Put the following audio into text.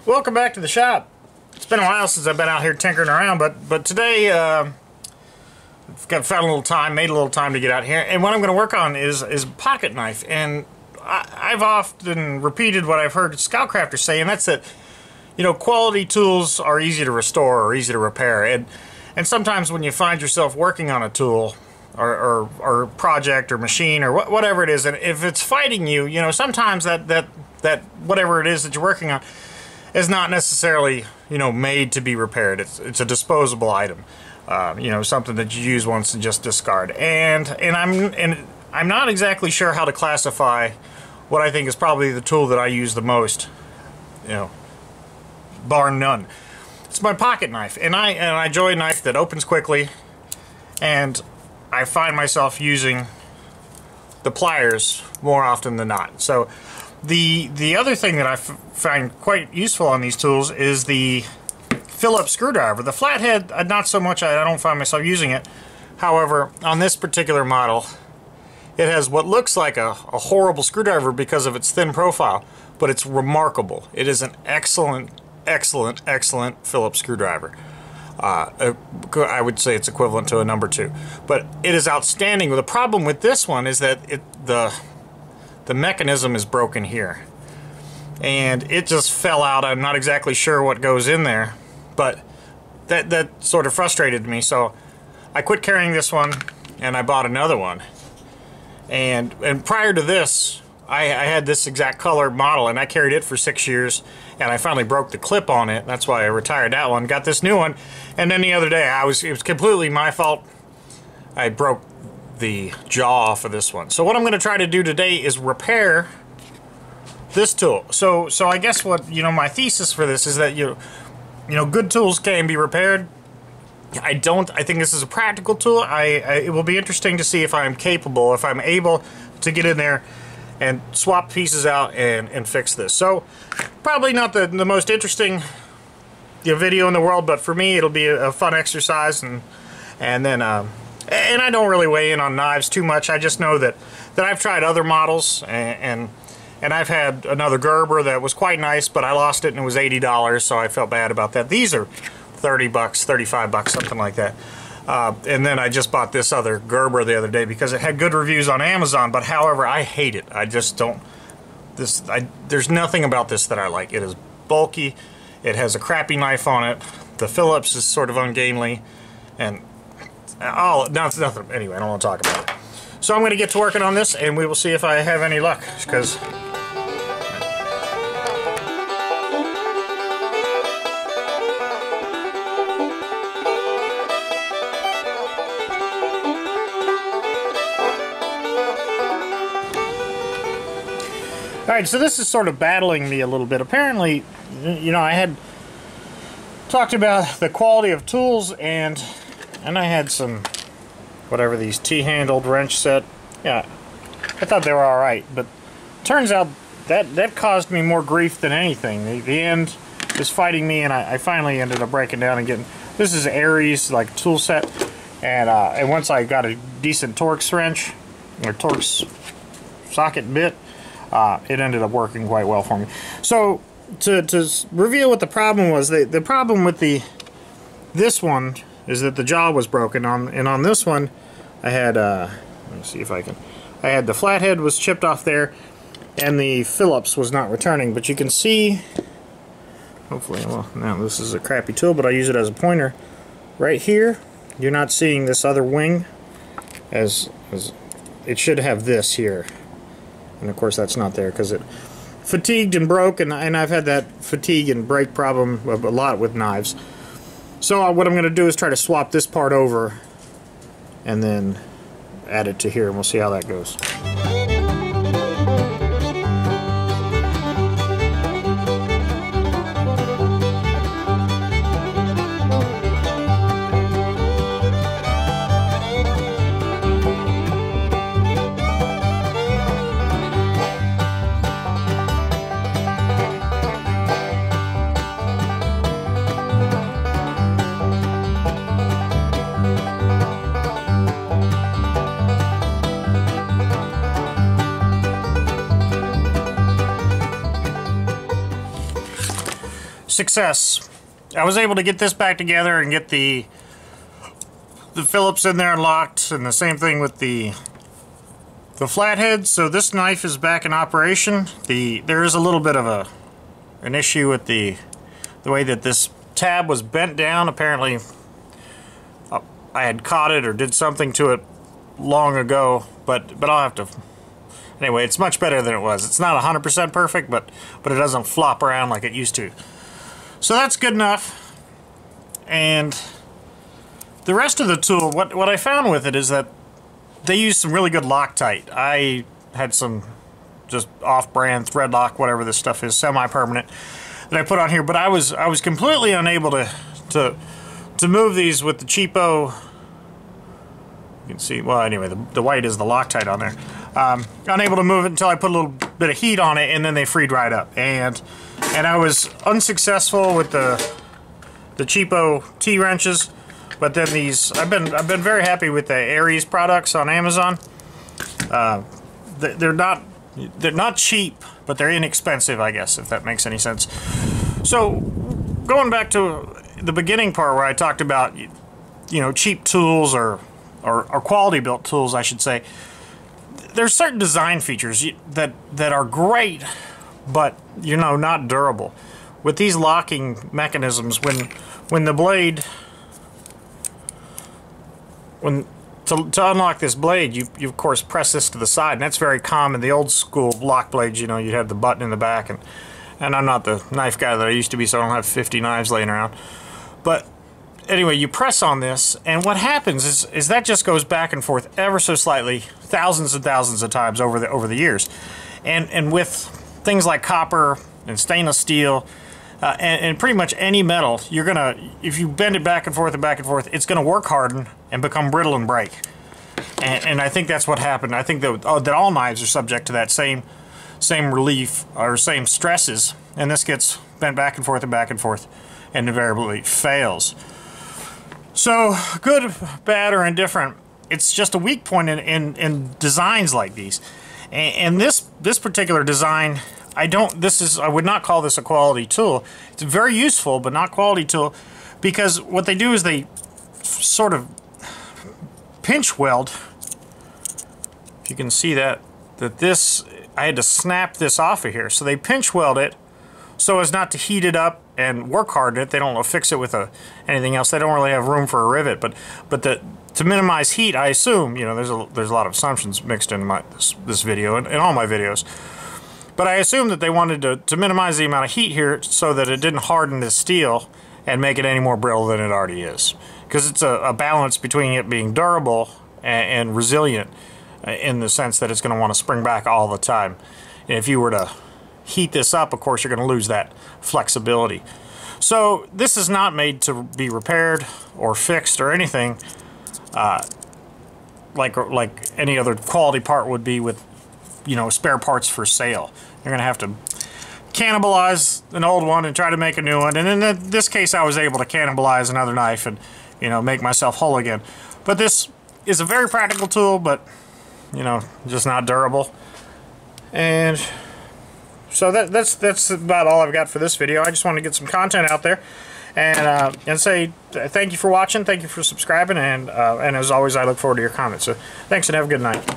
Welcome back to the shop. It's been a while since I've been out here tinkering around, but today I've found a little time, made a little time to get out here, and what I'm going to work on is a pocket knife. And I've often repeated what I've heard scoutcrafters say, and that's that, you know, quality tools are easy to restore or easy to repair, and sometimes when you find yourself working on a tool or project or machine or whatever it is, and if it's fighting you, you know, sometimes that whatever it is that you're working on is not necessarily, you know, made to be repaired. It's a disposable item, you know, something that you use once and just discard. And I'm not exactly sure how to classify what I think is probably the tool that I use the most, you know, bar none. It's my pocket knife, and I enjoy a knife that opens quickly, and I find myself using the pliers more often than not. So the other thing that I find quite useful on these tools is the Phillips screwdriver. The flathead, not so much. I don't find myself using it. However, on this particular model, it has what looks like a horrible screwdriver because of its thin profile, but it's remarkable. It is an excellent Phillips screwdriver. I would say it's equivalent to a number 2, but it is outstanding. The problem with this one is that the mechanism is broken here, and it just fell out. I'm not exactly sure what goes in there, but that sort of frustrated me, so I quit carrying this one and I bought another one. And prior to this, I had this exact color model, and I carried it for 6 years, and I finally broke the clip on it. That's why I retired that one, got this new one, and then the other day it was completely my fault. I broke the jaw off of this one. So what I'm going to try to do today is repair this tool. So I guess what, you know, my thesis for this is that you know, good tools can be repaired. I think this is a practical tool. It will be interesting to see if I'm capable, if I'm able to get in there and swap pieces out and fix this. So probably not the most interesting, you know, video in the world, but for me it'll be a fun exercise, and then and I don't really weigh in on knives too much. I just know that I've tried other models, and I've had another Gerber that was quite nice, but I lost it and it was $80, so I felt bad about that. These are $30, $35, something like that. And then I just bought this other Gerber the other day because it had good reviews on Amazon, but however, I hate it. I just don't. There's nothing about this that I like. It is bulky. It has a crappy knife on it. The Phillips is sort of ungainly, and no, it's nothing. Anyway, I don't want to talk about it. So I'm going to get to working on this, and we will see if I have any luck, because alright, so this is sort of battling me a little bit. Apparently, you know, I had talked about the quality of tools, and I had some, whatever, these T-handled wrench set. Yeah, I thought they were alright, but turns out that caused me more grief than anything. The end is fighting me, and I finally ended up breaking down and getting, this is Aries, like, tool set, and once I got a decent Torx wrench, or Torx socket bit, it ended up working quite well for me. So to reveal what the problem was, the problem with this one is that the jaw was broken. And on this one, I had let me see if I can. I had the flathead was chipped off there, and the Phillips was not returning. But you can see, hopefully, well, now this is a crappy tool, but I use it as a pointer. Right here, you're not seeing this other wing, as it should have this here. And of course that's not there because it fatigued and broke, and I've had that fatigue and break problem a lot with knives. So what I'm going to do is try to swap this part over and then add it to here, and we'll see how that goes. success. I was able to get this back together and get the Phillips in there locked, and the same thing with the flathead. So this knife is back in operation. There is a little bit of an issue with the way that this tab was bent down. Apparently I had caught it or did something to it long ago, but I'll have to. Anyway, it's much better than it was. It's not 100% perfect, but it doesn't flop around like it used to. So that's good enough. And the rest of the tool, what I found with it is that they use some really good Loctite. I had some just off-brand thread lock, whatever this stuff is, semi-permanent, that I put on here. But I was completely unable to move these with the cheapo. You can see, well, anyway, the white is the Loctite on there. Unable to move it until I put a little bit of heat on it, and then they freed right up. And I was unsuccessful with the cheapo T-wrenches, but then these, I've been very happy with the Aries products on Amazon. They're not cheap, but they're inexpensive, I guess, if that makes any sense. So going back to the beginning part where I talked about, cheap tools or quality built tools, I should say. There's certain design features that are great, but not durable. With these locking mechanisms, when the blade, to unlock this blade, you of course press this to the side, and that's very common. The old school lock blades, you'd have the button in the back, and I'm not the knife guy that I used to be, so I don't have 50 knives laying around. But anyway, you press on this, and what happens is that just goes back and forth ever so slightly, thousands and thousands of times over the years. And with things like copper and stainless steel, and pretty much any metal, if you bend it back and forth, it's gonna work harden and become brittle and break. And I think that's what happened. I think that all knives are subject to that same relief or same stresses, and this gets bent back and forth, and invariably fails. So, good, bad, or indifferent, it's just a weak point in designs like these. And this particular design, I would not call this a quality tool. It's very useful, but not quality tool, because what they do is they sort of pinch weld. If you can see that this, I had to snap this off of here. So they pinch weld it so as not to heat it up and work harden it. They don't fix it with anything else. They don't really have room for a rivet, but to minimize heat, I assume, there's a lot of assumptions mixed into this video and all my videos. But I assume that they wanted to minimize the amount of heat here so that it didn't harden the steel and make it any more brittle than it already is. Because it's a balance between it being durable and resilient in the sense that it's going to want to spring back all the time. And if you were to heat this up, of course, you're going to lose that flexibility. So this is not made to be repaired or fixed or anything like any other quality part would be with spare parts for sale. You're going to have to cannibalize an old one and try to make a new one. And in this case, I was able to cannibalize another knife and make myself whole again. But this is a very practical tool, but just not durable. And so that's about all I've got for this video. I just wanted to get some content out there and say thank you for watching, thank you for subscribing, and as always, I look forward to your comments. So thanks and have a good night.